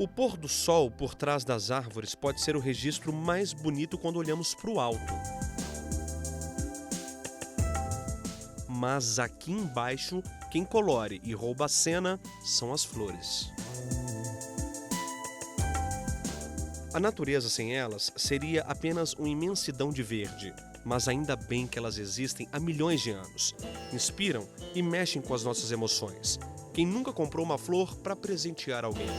O pôr do sol por trás das árvores pode ser o registro mais bonito quando olhamos para o alto. Mas aqui embaixo, quem colore e rouba a cena são as flores. A natureza sem elas seria apenas uma imensidão de verde, mas ainda bem que elas existem há milhões de anos. Inspiram e mexem com as nossas emoções. Quem nunca comprou uma flor para presentear alguém?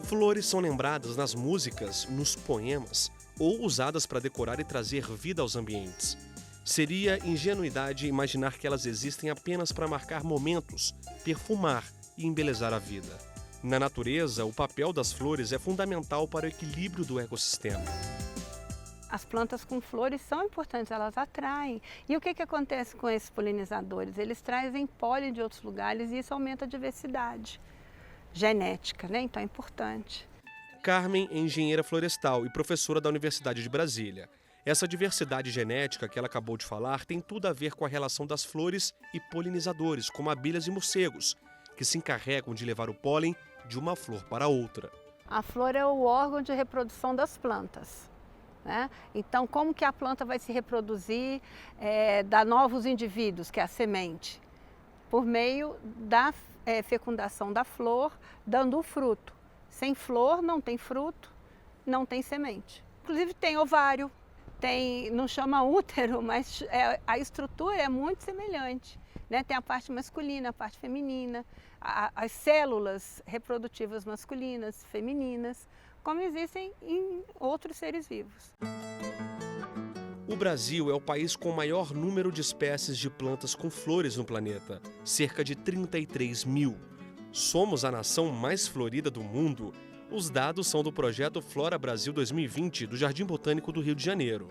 Flores são lembradas nas músicas, nos poemas, ou usadas para decorar e trazer vida aos ambientes. Seria ingenuidade imaginar que elas existem apenas para marcar momentos, perfumar e embelezar a vida. Na natureza, o papel das flores é fundamental para o equilíbrio do ecossistema. As plantas com flores são importantes, elas atraem. E o que acontece com esses polinizadores? Eles trazem pólen de outros lugares e isso aumenta a diversidade genética, né? Então é importante. Carmen é engenheira florestal e professora da Universidade de Brasília. Essa diversidade genética que ela acabou de falar tem tudo a ver com a relação das flores e polinizadores, como abelhas e morcegos, que se encarregam de levar o pólen de uma flor para outra. A flor é o órgão de reprodução das plantas, né? Então, como que a planta vai se reproduzir, dar novos indivíduos, que é a semente? Por meio da fecundação da flor, dando o fruto. Sem flor não tem fruto, não tem semente. Inclusive tem ovário, não chama útero, mas a estrutura é muito semelhante, né? Tem a parte masculina, a parte feminina, as células reprodutivas masculinas, femininas, como existem em outros seres vivos. O Brasil é o país com o maior número de espécies de plantas com flores no planeta, cerca de 33 mil. Somos a nação mais florida do mundo. Os dados são do projeto Flora Brasil 2020 do Jardim Botânico do Rio de Janeiro.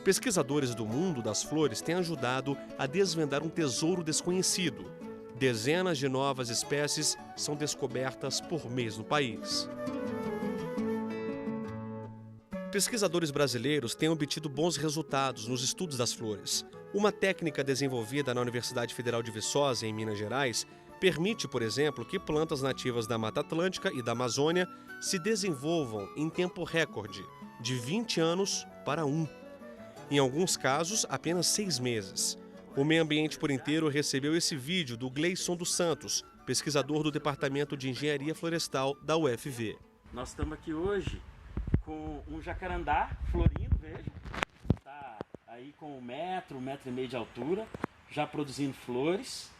Pesquisadores do mundo das flores têm ajudado a desvendar um tesouro desconhecido. Dezenas de novas espécies são descobertas por mês no país. Pesquisadores brasileiros têm obtido bons resultados nos estudos das flores. Uma técnica desenvolvida na Universidade Federal de Viçosa, em Minas Gerais, permite, por exemplo, que plantas nativas da Mata Atlântica e da Amazônia se desenvolvam em tempo recorde, de 20 anos para 1. Em alguns casos, apenas 6 meses. O Meio Ambiente por Inteiro recebeu esse vídeo do Gleison dos Santos, pesquisador do Departamento de Engenharia Florestal da UFV. Nós estamos aqui hoje com um jacarandá florindo, veja, está aí com 1 metro, 1,5 metro de altura, já produzindo flores.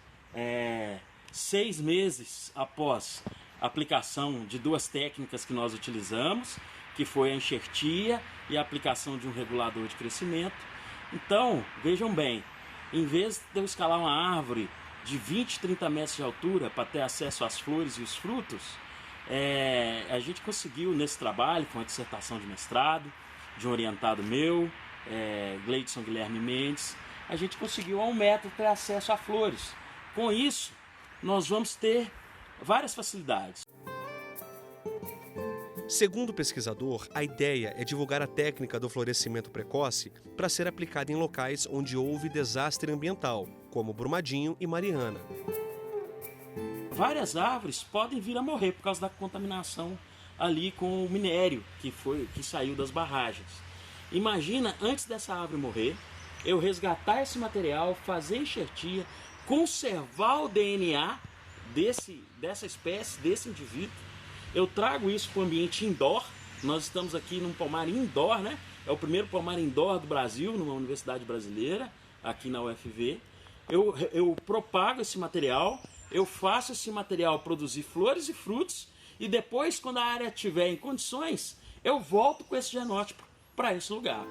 6 meses após a aplicação de 2 técnicas que nós utilizamos, que foi a enxertia e a aplicação de um regulador de crescimento. Então, vejam bem, em vez de eu escalar uma árvore de 20, 30 metros de altura para ter acesso às flores e os frutos, a gente conseguiu nesse trabalho, com a dissertação de mestrado, de um orientado meu, Gleidson Guilherme Mendes, a gente conseguiu a 1 metro ter acesso a flores. Com isso, nós vamos ter várias facilidades. Segundo o pesquisador, a ideia é divulgar a técnica do florescimento precoce para ser aplicada em locais onde houve desastre ambiental, como Brumadinho e Mariana. Várias árvores podem vir a morrer por causa da contaminação ali com o minério que saiu das barragens. Imagina, antes dessa árvore morrer, eu resgatar esse material, fazer enxertia, conservar o DNA dessa espécie, desse indivíduo. Eu trago isso para o ambiente indoor. Nós estamos aqui num pomar indoor, né? É o primeiro pomar indoor do Brasil, numa universidade brasileira, aqui na UFV. Eu propago esse material, eu faço esse material produzir flores e frutos, e depois, quando a área estiver em condições, eu volto com esse genótipo para esse lugar.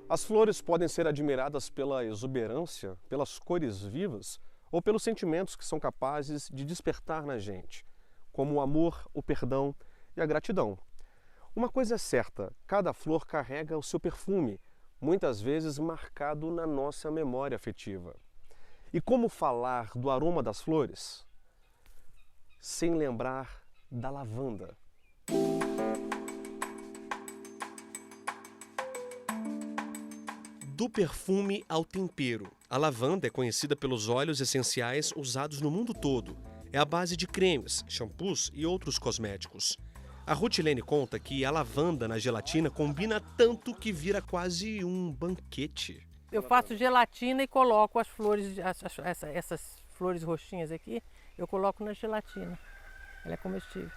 As flores podem ser admiradas pela exuberância, pelas cores vivas ou pelos sentimentos que são capazes de despertar na gente, como o amor, o perdão e a gratidão. Uma coisa é certa, cada flor carrega o seu perfume, muitas vezes marcado na nossa memória afetiva. E como falar do aroma das flores sem lembrar da lavanda? Do perfume ao tempero, a lavanda é conhecida pelos óleos essenciais usados no mundo todo. É a base de cremes, shampoos e outros cosméticos. A Rutilene conta que a lavanda na gelatina combina tanto que vira quase um banquete. Eu faço gelatina e coloco as flores, essas flores roxinhas aqui, eu coloco na gelatina. Ela é comestível.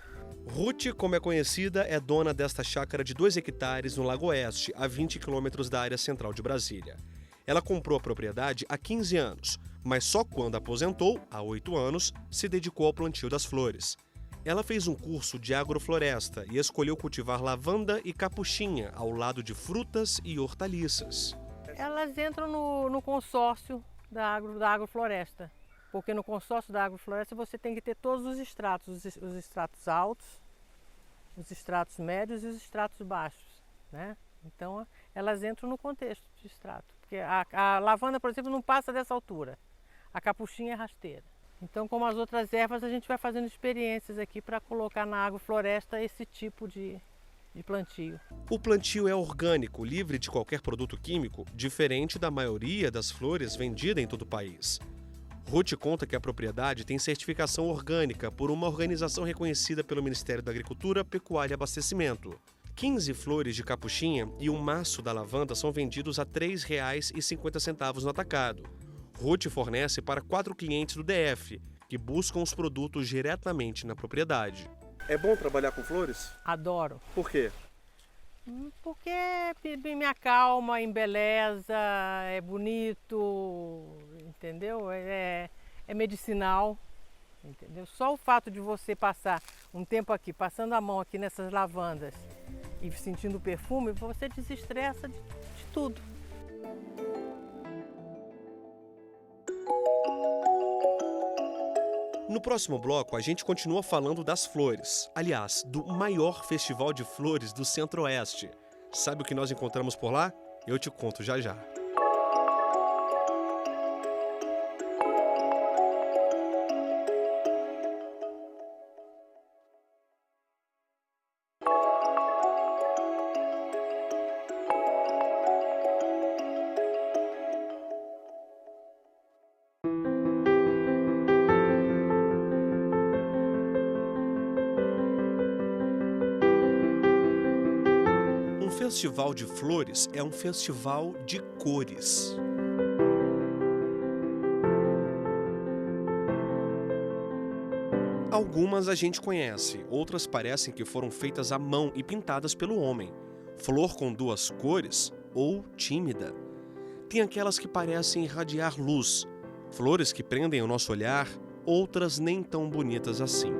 Ruth, como é conhecida, é dona desta chácara de 2 hectares no Lago Oeste, a 20 quilômetros da área central de Brasília. Ela comprou a propriedade há 15 anos, mas só quando aposentou, há 8 anos, se dedicou ao plantio das flores. Ela fez um curso de agrofloresta e escolheu cultivar lavanda e capuchinha ao lado de frutas e hortaliças. Elas entram no consórcio da agrofloresta, porque no consórcio da agrofloresta você tem que ter todos os estratos, os estratos altos, os estratos médios e os estratos baixos, né? Então elas entram no contexto de estrato, porque a lavanda, por exemplo, não passa dessa altura, a capuchinha é rasteira. Então, como as outras ervas, a gente vai fazendo experiências aqui para colocar na agrofloresta esse tipo de plantio. O plantio é orgânico, livre de qualquer produto químico, diferente da maioria das flores vendidas em todo o país. Ruth conta que a propriedade tem certificação orgânica por uma organização reconhecida pelo Ministério da Agricultura, Pecuária e Abastecimento. 15 flores de capuchinha e um maço da lavanda são vendidos a R$ 3,50 no atacado. Ruth fornece para 4 clientes do DF, que buscam os produtos diretamente na propriedade. É bom trabalhar com flores? Adoro. Por quê? Porque me acalma, embeleza, é bonito, entendeu? É medicinal, entendeu? Só o fato de você passar um tempo aqui, passando a mão aqui nessas lavandas e sentindo o perfume, você desestressa de tudo. No próximo bloco, a gente continua falando das flores. Aliás, do maior festival de flores do Centro-Oeste. Sabe o que nós encontramos por lá? Eu te conto já já. Um festival de flores é um festival de cores. Algumas a gente conhece, outras parecem que foram feitas à mão e pintadas pelo homem. Flor com 2 cores ou tímida. Tem aquelas que parecem irradiar luz, flores que prendem o nosso olhar, outras nem tão bonitas assim.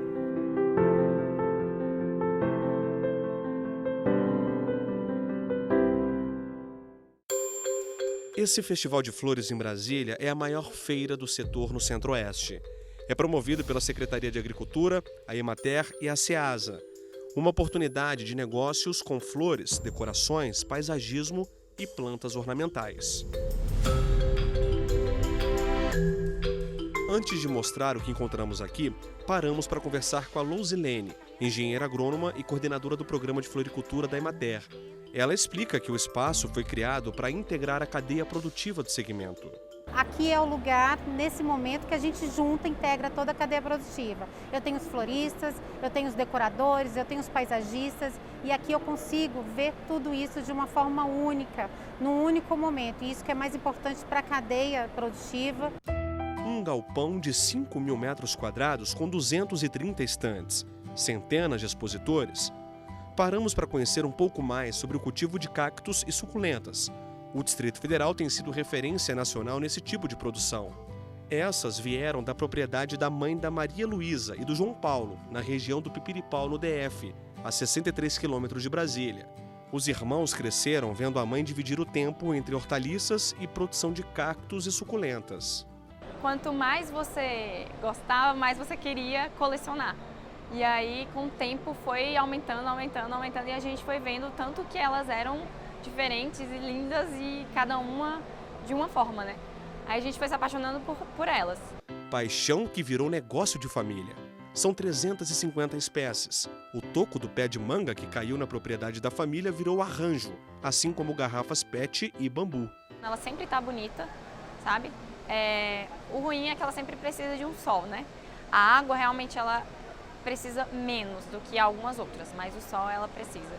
Esse Festival de Flores em Brasília é a maior feira do setor no Centro-Oeste. É promovido pela Secretaria de Agricultura, a Emater e a Ceasa. Uma oportunidade de negócios com flores, decorações, paisagismo e plantas ornamentais. Antes de mostrar o que encontramos aqui, paramos para conversar com a Lousilene, engenheira agrônoma e coordenadora do Programa de Floricultura da Emater. Ela explica que o espaço foi criado para integrar a cadeia produtiva do segmento. Aqui é o lugar, nesse momento, que a gente junta, integra toda a cadeia produtiva. Eu tenho os floristas, eu tenho os decoradores, eu tenho os paisagistas e aqui eu consigo ver tudo isso de uma forma única, num único momento. E isso que é mais importante para a cadeia produtiva. Um galpão de 5.000 metros quadrados com 230 estandes, centenas de expositores. Paramos para conhecer um pouco mais sobre o cultivo de cactos e suculentas. O Distrito Federal tem sido referência nacional nesse tipo de produção. Essas vieram da propriedade da mãe da Maria Luísa e do João Paulo, na região do Pipiripau, no DF, a 63 quilômetros de Brasília. Os irmãos cresceram vendo a mãe dividir o tempo entre hortaliças e produção de cactos e suculentas. Quanto mais você gostava, mais você queria colecionar. E aí, com o tempo, foi aumentando e a gente foi vendo tanto que elas eram diferentes e lindas e cada uma de uma forma, né? Aí a gente foi se apaixonando por elas. Paixão que virou negócio de família. São 350 espécies. O toco do pé de manga que caiu na propriedade da família virou arranjo, assim como garrafas PET e bambu. Ela sempre está bonita, sabe? O ruim é que ela sempre precisa de um sol, né? A água realmente ela precisa menos do que algumas outras, mas o sol ela precisa.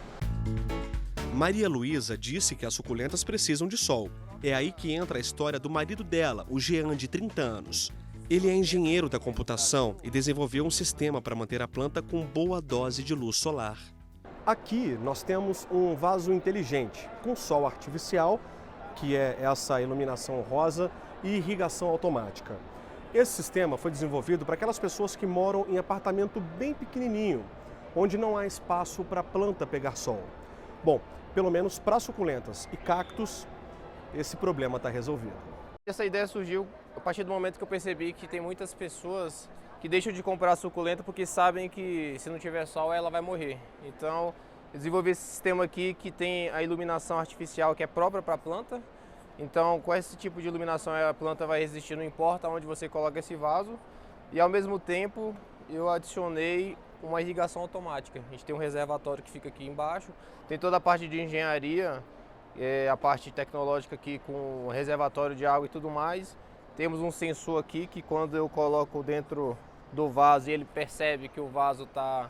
Maria Luísa disse que as suculentas precisam de sol. É aí que entra a história do marido dela, o Jean, de 30 anos. Ele é engenheiro da computação e desenvolveu um sistema para manter a planta com boa dose de luz solar. Aqui nós temos um vaso inteligente com sol artificial, que é essa iluminação rosa, e irrigação automática. Esse sistema foi desenvolvido para aquelas pessoas que moram em apartamento bem pequenininho, onde não há espaço para a planta pegar sol. Bom, pelo menos para suculentas e cactos, esse problema está resolvido. Essa ideia surgiu a partir do momento que eu percebi que tem muitas pessoas que deixam de comprar suculenta porque sabem que se não tiver sol ela vai morrer. Então eu desenvolvi esse sistema aqui que tem a iluminação artificial que é própria para a planta. Então com esse tipo de iluminação a planta vai resistir, não importa onde você coloca esse vaso. E ao mesmo tempo eu adicionei uma irrigação automática. A gente tem um reservatório que fica aqui embaixo, tem toda a parte de engenharia, a parte tecnológica aqui com reservatório de água e tudo mais. Temos um sensor aqui que quando eu coloco dentro do vaso e ele percebe que o vaso tá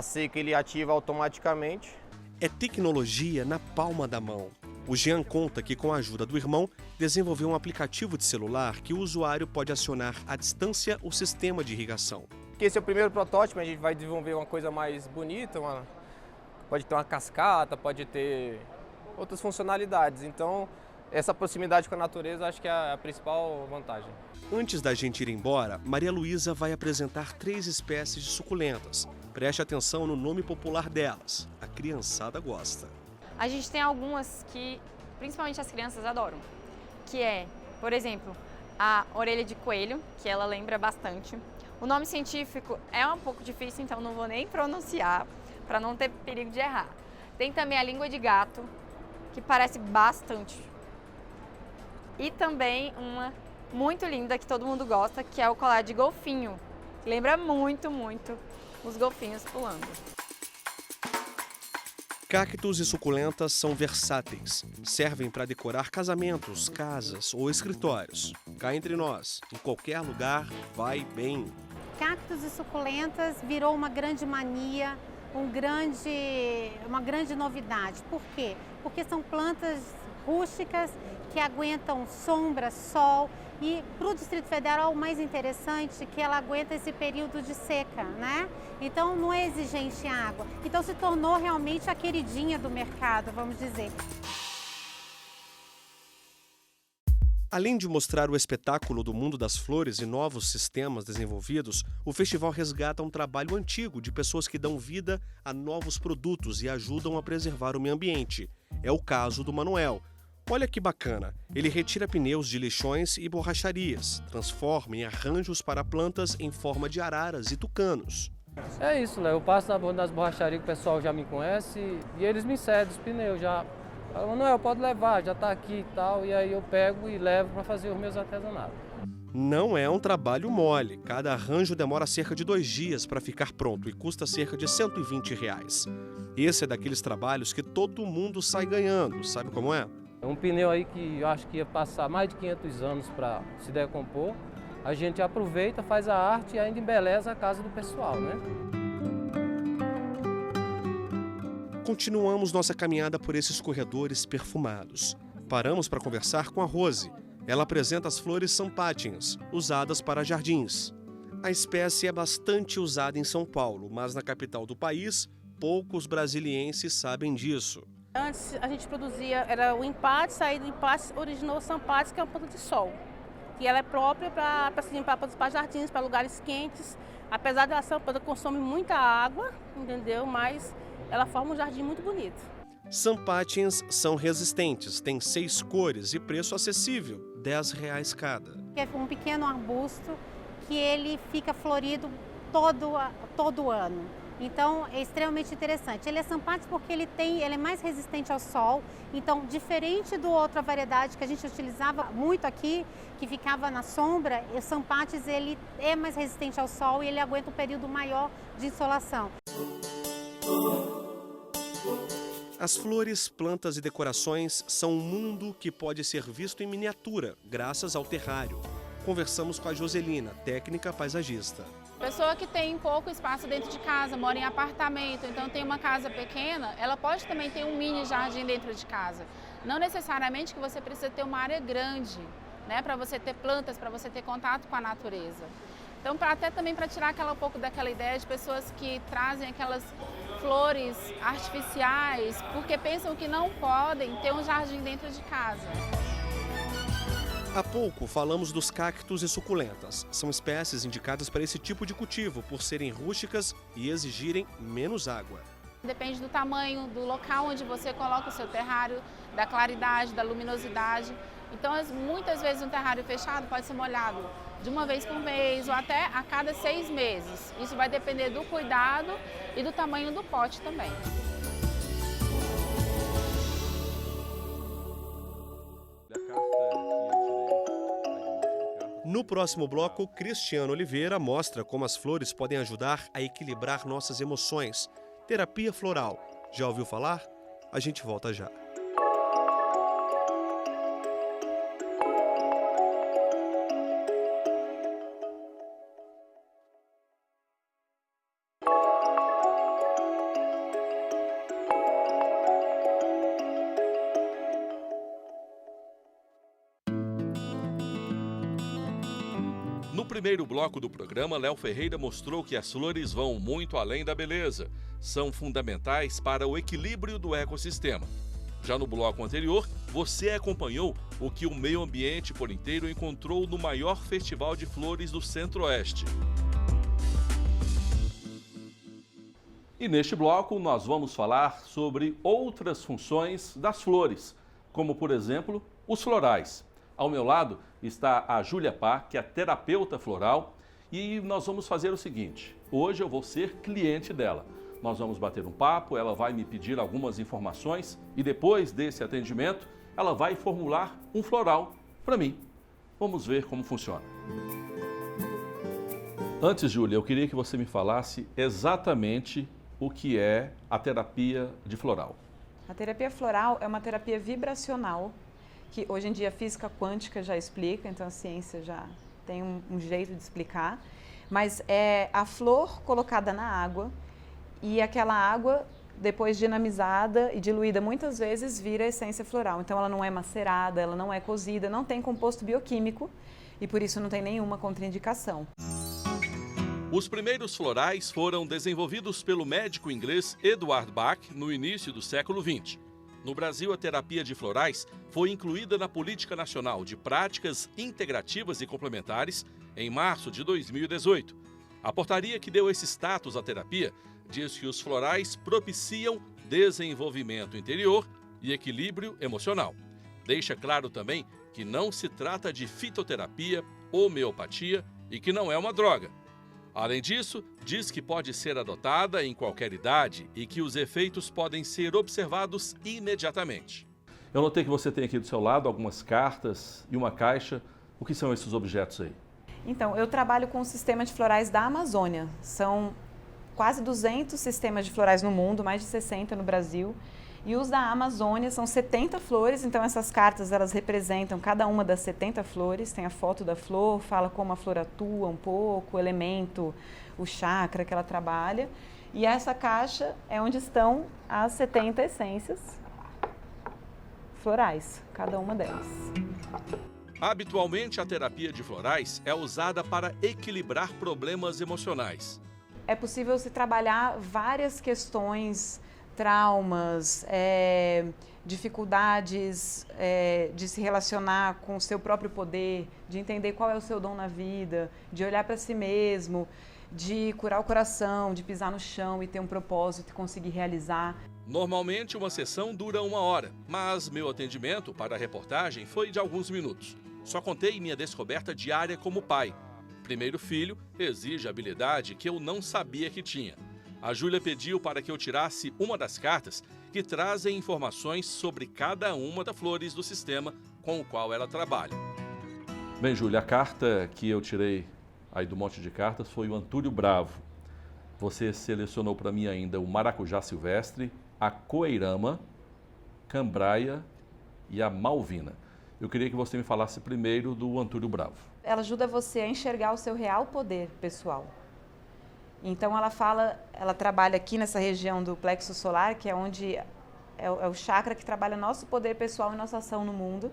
seco, ele ativa automaticamente. É tecnologia na palma da mão. O Jean conta que, com a ajuda do irmão, desenvolveu um aplicativo de celular que o usuário pode acionar à distância o sistema de irrigação. Esse é o primeiro protótipo, a gente vai desenvolver uma coisa mais bonita, pode ter uma cascata, pode ter outras funcionalidades. Então, essa proximidade com a natureza acho que é a principal vantagem. Antes da gente ir embora, Maria Luísa vai apresentar 3 espécies de suculentas. Preste atenção no nome popular delas. A criançada gosta. A gente tem algumas que, principalmente as crianças, adoram. Que é, por exemplo, a orelha de coelho, que ela lembra bastante. O nome científico é um pouco difícil, então não vou nem pronunciar, para não ter perigo de errar. Tem também a língua de gato, que parece bastante. E também uma muito linda, que todo mundo gosta, que é o colar de golfinho. Lembra muito, muito os golfinhos pulando. Cactos e suculentas são versáteis. Servem para decorar casamentos, casas ou escritórios. Cá entre nós, em qualquer lugar, vai bem. Cactos e suculentas virou uma grande mania, uma grande novidade. Por quê? Porque são plantas rústicas que aguentam sombra, sol e para o Distrito Federal o mais interessante é que ela aguenta esse período de seca, né? Então não é exigente água. Então se tornou realmente a queridinha do mercado, vamos dizer. Além de mostrar o espetáculo do mundo das flores e novos sistemas desenvolvidos, o festival resgata um trabalho antigo de pessoas que dão vida a novos produtos e ajudam a preservar o meio ambiente. É o caso do Manuel. Olha que bacana, ele retira pneus de lixões e borracharias, transforma em arranjos para plantas em forma de araras e tucanos. É isso, Léo, eu passo nas borracharias que o pessoal já me conhece e eles me cedem os pneus já. Fala, Manuel, pode levar, já está aqui e tal, e aí eu pego e levo para fazer os meus artesanatos. Não é um trabalho mole, cada arranjo demora cerca de 2 dias para ficar pronto e custa cerca de R$120. Esse é daqueles trabalhos que todo mundo sai ganhando, sabe como é? É um pneu aí que eu acho que ia passar mais de 500 anos para se decompor. A gente aproveita, faz a arte e ainda embeleza a casa do pessoal, né? Continuamos nossa caminhada por esses corredores perfumados. Paramos para conversar com a Rose. Ela apresenta as flores Sampatians, usadas para jardins. A espécie é bastante usada em São Paulo, mas na capital do país, poucos brasilienses sabem disso. Antes a gente produzia, era o empate, aí do empate originou o Sampatis, que é uma planta de sol. E ela é própria para jardins, para lugares quentes. Apesar dela ser uma planta que consome muita água, entendeu? Mas ela forma um jardim muito bonito. Sampatians são resistentes, têm 6 cores e preço acessível, R$10 cada. É um pequeno arbusto que ele fica todo ano. Então é extremamente interessante. Ele é Sampatis porque ele é mais resistente ao sol. Então, diferente da outra variedade que a gente utilizava muito aqui, que ficava na sombra, o Sampatis ele é mais resistente ao sol e ele aguenta um período maior de insolação. As flores, plantas e decorações são um mundo que pode ser visto em miniatura, graças ao terrário. Conversamos com a Joselina, técnica paisagista. Pessoa que tem pouco espaço dentro de casa, mora em apartamento, então tem uma casa pequena, ela pode também ter um mini jardim dentro de casa. Não necessariamente que você precisa ter uma área grande, né, para você ter plantas, para você ter contato com a natureza. Então, até também para tirar um pouco daquela ideia de pessoas que trazem aquelas flores artificiais, porque pensam que não podem ter um jardim dentro de casa. Há pouco falamos dos cactos e suculentas. São espécies indicadas para esse tipo de cultivo, por serem rústicas e exigirem menos água. Depende do tamanho, do local onde você coloca o seu terrário, da claridade, da luminosidade. Então, muitas vezes um terrário fechado pode ser molhado de uma vez por mês ou até a cada 6 meses. Isso vai depender do cuidado e do tamanho do pote também. No próximo bloco, Cristiano Oliveira mostra como as flores podem ajudar a equilibrar nossas emoções. Terapia floral. Já ouviu falar? A gente volta já. No primeiro bloco do programa, Léo Ferreira mostrou que as flores vão muito além da beleza. São fundamentais para o equilíbrio do ecossistema. Já no bloco anterior, você acompanhou o que o meio ambiente por inteiro encontrou no maior festival de flores do Centro-Oeste. E neste bloco, nós vamos falar sobre outras funções das flores, como, por exemplo, os florais. Ao meu lado está a Júlia Pá, que é terapeuta floral, e nós vamos fazer o seguinte: hoje eu vou ser cliente dela. Nós vamos bater um papo, ela vai me pedir algumas informações e depois desse atendimento, ela vai formular um floral para mim. Vamos ver como funciona. Antes, Júlia, eu queria que você me falasse exatamente o que é a terapia de floral. A terapia floral é uma terapia vibracional, que hoje em dia a física quântica já explica, então a ciência já tem um jeito de explicar, mas é a flor colocada na água e aquela água, depois dinamizada e diluída muitas vezes, vira essência floral. Então ela não é macerada, ela não é cozida, não tem composto bioquímico e por isso não tem nenhuma contraindicação. Os primeiros florais foram desenvolvidos pelo médico inglês Edward Bach no início do século XX. No Brasil, a terapia de florais foi incluída na Política Nacional de Práticas Integrativas e Complementares em março de 2018. A portaria que deu esse status à terapia diz que os florais propiciam desenvolvimento interior e equilíbrio emocional. Deixa claro também que não se trata de fitoterapia, homeopatia e que não é uma droga. Além disso, diz que pode ser adotada em qualquer idade e que os efeitos podem ser observados imediatamente. Eu notei que você tem aqui do seu lado algumas cartas e uma caixa. O que são esses objetos aí? Então, eu trabalho com o sistema de florais da Amazônia. São quase 200 sistemas de florais no mundo, mais de 60 no Brasil. E os da Amazônia são 70 flores, então essas cartas elas representam cada uma das 70 flores, tem a foto da flor, fala como a flor atua um pouco, o elemento, o chakra que ela trabalha. E essa caixa é onde estão as 70 essências florais, cada uma delas. Habitualmente, a terapia de florais é usada para equilibrar problemas emocionais. É possível se trabalhar várias questões, traumas, dificuldades de se relacionar com o seu próprio poder, de entender qual é o seu dom na vida, de olhar para si mesmo, de curar o coração, de pisar no chão e ter um propósito e conseguir realizar. Normalmente uma sessão dura 1 hora, mas meu atendimento para a reportagem foi de alguns minutos. Só contei minha descoberta diária como pai. Primeiro filho exige habilidade que eu não sabia que tinha. A Júlia pediu para que eu tirasse uma das cartas que trazem informações sobre cada uma das flores do sistema com o qual ela trabalha. Bem, Júlia, a carta que eu tirei aí do monte de cartas foi o Antúrio Bravo. Você selecionou para mim ainda o maracujá silvestre a coeirama, cambraia e a malvina. Eu queria que você me falasse primeiro do Antúrio Bravo. Ela ajuda você a enxergar o seu real poder pessoal. Então ela trabalha aqui nessa região do plexo solar, que é onde é o chakra que trabalha nosso poder pessoal e nossa ação no mundo.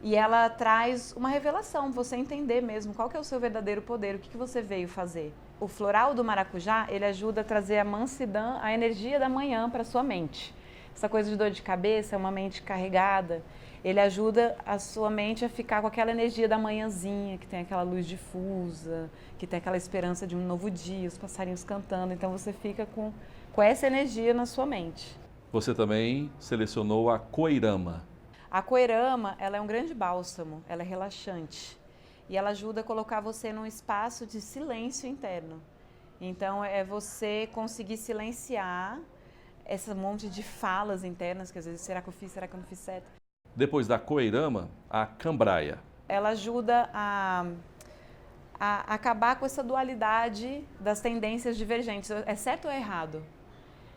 E ela traz uma revelação, você entender mesmo qual que é o seu verdadeiro poder, o que você veio fazer. O floral do maracujá, ele ajuda a trazer a mansidão, a energia da manhã para a sua mente. Essa coisa de dor de cabeça, uma mente carregada, ele ajuda a sua mente a ficar com aquela energia da manhãzinha, que tem aquela luz difusa, que tem aquela esperança de um novo dia, os passarinhos cantando. Então você fica com essa energia na sua mente. Você também selecionou a coeirama. A coeirama, ela é um grande bálsamo, ela é relaxante. E ela ajuda a colocar você num espaço de silêncio interno. Então é você conseguir silenciar esse monte de falas internas, que às vezes, será que eu fiz, será que eu não fiz certo? Depois da coeirama, a cambraia. Ela ajuda a acabar com essa dualidade das tendências divergentes. É certo ou é errado?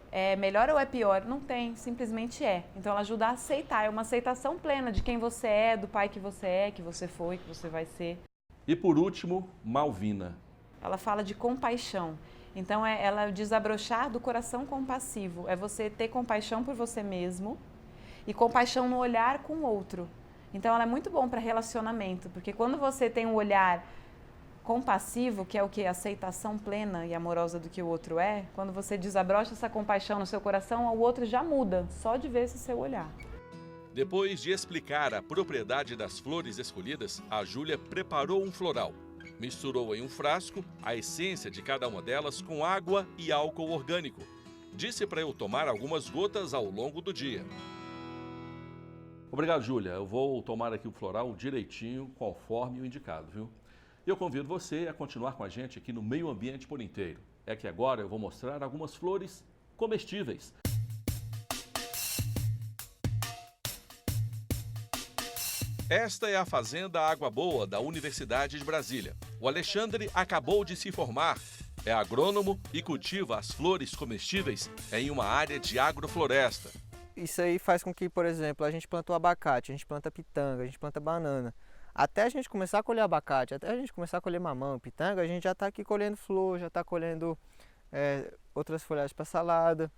É melhor ou é pior? Não tem, simplesmente é. Então ela ajuda a aceitar, é uma aceitação plena de quem você é, do pai que você foi, que você vai ser. E por último, malvina. Ela fala de compaixão. Então ela desabrochar do coração compassivo. É você ter compaixão por você mesmo e compaixão no olhar com o outro. Então ela é muito bom para relacionamento, porque quando você tem um olhar compassivo, que é o que? Aceitação plena e amorosa do que o outro é, quando você desabrocha essa compaixão no seu coração, o outro já muda, só de ver esse seu olhar. Depois de explicar a propriedade das flores escolhidas, a Júlia preparou um floral. Misturou em um frasco a essência de cada uma delas com água e álcool orgânico. Disse para eu tomar algumas gotas ao longo do dia. Obrigado, Júlia. Eu vou tomar aqui o floral direitinho, conforme o indicado, viu? E eu convido você a continuar com a gente aqui no Meio Ambiente por Inteiro. É que agora eu vou mostrar algumas flores comestíveis. Esta é a Fazenda Água Boa da Universidade de Brasília. O Alexandre acabou de se formar. É agrônomo e cultiva as flores comestíveis em uma área de agrofloresta. Isso aí faz com que, por exemplo, a gente planta o abacate, a gente planta pitanga, a gente planta banana. Até a gente começar a colher abacate, até a gente começar a colher mamão, pitanga, a gente já está aqui colhendo flor, já está colhendo outras folhagens para salada.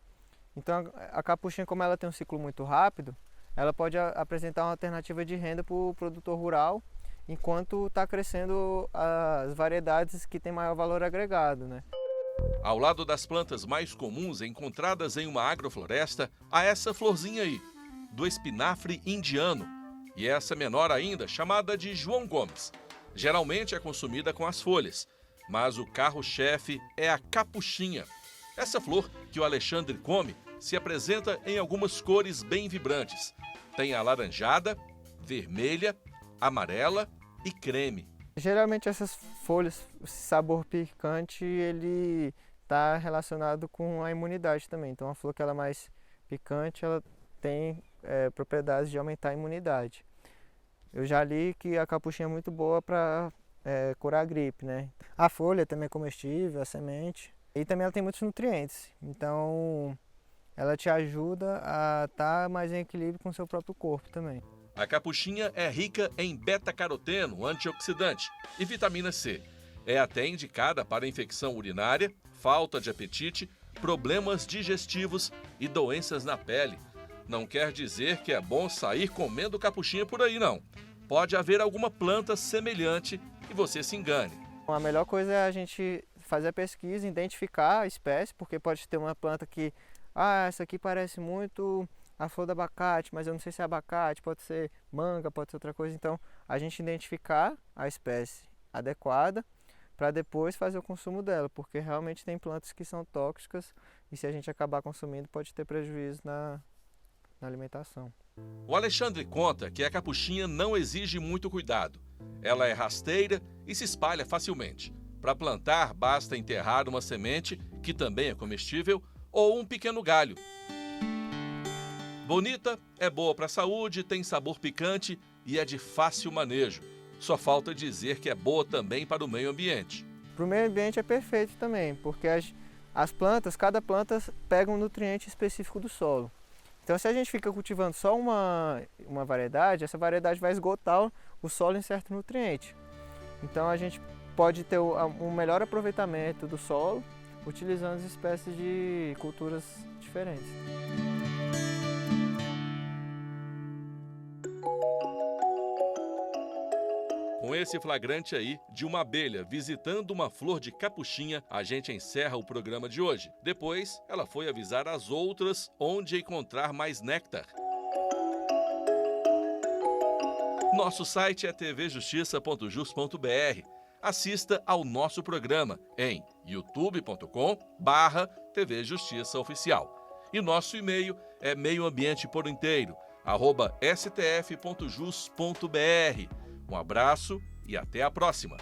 Então a capuchinha, como ela tem um ciclo muito rápido, ela pode apresentar uma alternativa de renda para o produtor rural, enquanto está crescendo as variedades que têm maior valor agregado, né? Ao lado das plantas mais comuns encontradas em uma agrofloresta, há essa florzinha aí, do espinafre indiano. E essa menor ainda, chamada de João Gomes. Geralmente é consumida com as folhas, mas o carro-chefe é a capuchinha. Essa flor que o Alexandre come se apresenta em algumas cores bem vibrantes. Tem alaranjada, vermelha, amarela e creme. Geralmente essas folhas, esse sabor picante, ele está relacionado com a imunidade também. Então a flor que ela é mais picante, ela tem propriedades de aumentar a imunidade. Eu já li que a capuchinha é muito boa para curar a gripe, né? A folha também é comestível, a semente. E também ela tem muitos nutrientes. Então ela te ajuda a estar mais em equilíbrio com o seu próprio corpo também. A capuchinha é rica em beta-caroteno, antioxidante e vitamina C. É até indicada para infecção urinária, falta de apetite, problemas digestivos e doenças na pele. Não quer dizer que é bom sair comendo capuchinha por aí, não. Pode haver alguma planta semelhante e você se engane. A melhor coisa é a gente fazer a pesquisa, identificar a espécie, porque pode ter uma planta que, essa aqui parece muito a flor do abacate, mas eu não sei se é abacate, pode ser manga, pode ser outra coisa. Então, a gente identificar a espécie adequada para depois fazer o consumo dela, porque realmente tem plantas que são tóxicas e se a gente acabar consumindo pode ter prejuízo na alimentação. O Alexandre conta que a capuchinha não exige muito cuidado. Ela é rasteira e se espalha facilmente. Para plantar, basta enterrar uma semente, que também é comestível, ou um pequeno galho. Bonita, é boa para a saúde, tem sabor picante e é de fácil manejo. Só falta dizer que é boa também para o meio ambiente. Para o meio ambiente é perfeito também, porque as plantas, cada planta pega um nutriente específico do solo. Então, se a gente fica cultivando só uma variedade, essa variedade vai esgotar o solo em certo nutriente. Então, a gente pode ter um melhor aproveitamento do solo utilizando as espécies de culturas diferentes. Com esse flagrante aí de uma abelha visitando uma flor de capuchinha, a gente encerra o programa de hoje. Depois, ela foi avisar as outras onde encontrar mais néctar. Nosso site é tvjustiça.jus.br. Assista ao nosso programa em youtube.com/TV Justiça Oficial. E nosso e-mail é meioambienteporinteiro@stf.jus.br. Um abraço e até a próxima!